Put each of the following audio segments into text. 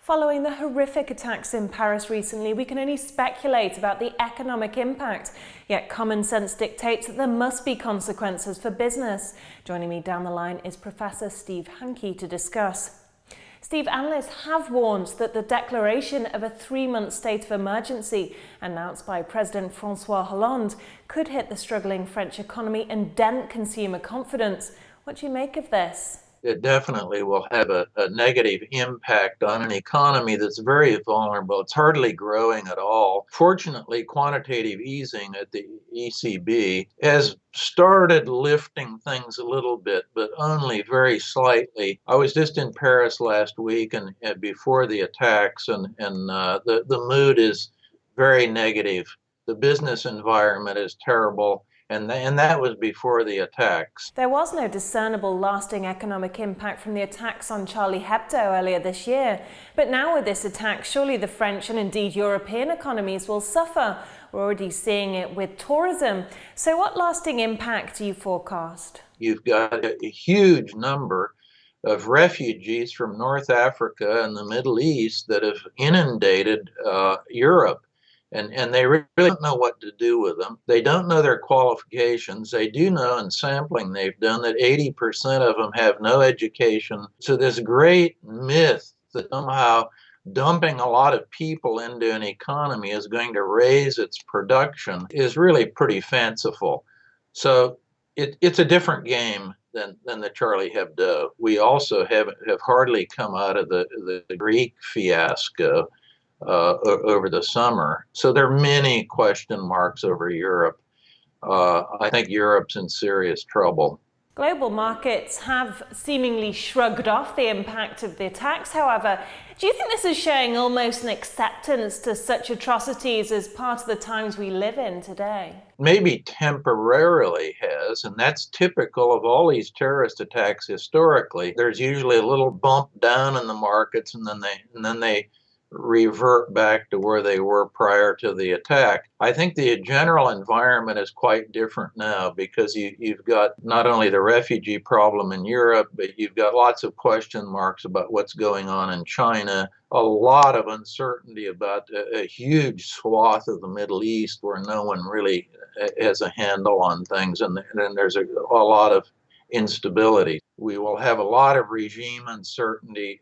Following the horrific attacks in Paris recently, we can only speculate about the economic impact. Yet common sense dictates that there must be consequences for business. Joining me down the line is Professor Steve Hanke to discuss. Steve, analysts have warned that the declaration of a 3-month state of emergency announced by President François Hollande could hit the struggling French economy and dent consumer confidence. What do you make of this? It definitely will have a negative impact on an economy that's very vulnerable. It's hardly growing at all. Fortunately, quantitative easing at the ECB has started lifting things a little bit, but only very slightly. I was just in Paris last week and before the attacks, and the mood is very negative. The business environment is terrible. And that was before the attacks. There was no discernible lasting economic impact from the attacks on Charlie Hebdo earlier this year. But now with this attack, surely the French and indeed European economies will suffer. We're already seeing it with tourism. So what lasting impact do you forecast? You've got a huge number of refugees from North Africa and the Middle East that have inundated Europe. And they really don't know what to do with them. They don't know their qualifications. They do know in sampling they've done that 80% of them have no education. So this great myth that somehow dumping a lot of people into an economy is going to raise its production is really pretty fanciful. So it's a different game than the Charlie Hebdo. We also have hardly come out of the Greek fiasco over the summer. So there are many question marks over Europe. I think Europe's in serious trouble. Global markets have seemingly shrugged off the impact of the attacks. However, do you think this is showing almost an acceptance to such atrocities as part of the times we live in today? Maybe temporarily has, and that's typical of all these terrorist attacks historically. There's usually a little bump down in the markets, and then they revert back to where they were prior to the attack. I think the general environment is quite different now because you've got not only the refugee problem in Europe, but you've got lots of question marks about what's going on in China, a lot of uncertainty about a huge swath of the Middle East where no one really has a handle on things, and then there's a lot of instability. We will have a lot of regime uncertainty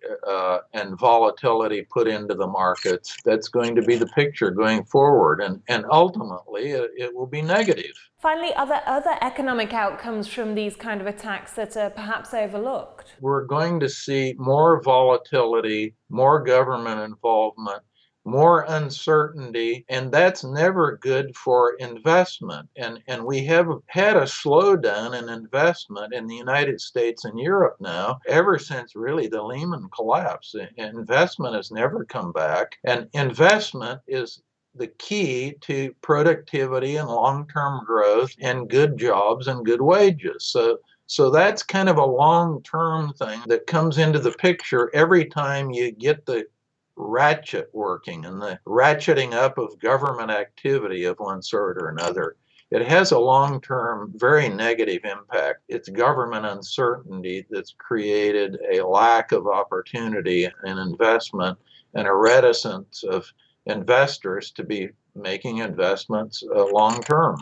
and volatility put into the markets. That's going to be the picture going forward, and ultimately it will be negative. Finally, are there other economic outcomes from these kind of attacks that are perhaps overlooked? We're going to see more volatility, more government involvement, more uncertainty, and that's never good for investment. And we have had a slowdown in investment in the United States and Europe now, ever since really the Lehman collapse. Investment has never come back, and investment is the key to productivity and long-term growth and good jobs and good wages. So that's kind of a long-term thing that comes into the picture every time you get the ratchet working and the ratcheting up of government activity of one sort or another. It has a long-term, very negative impact. It's government uncertainty that's created a lack of opportunity in investment and a reticence of investors to be making investments long-term.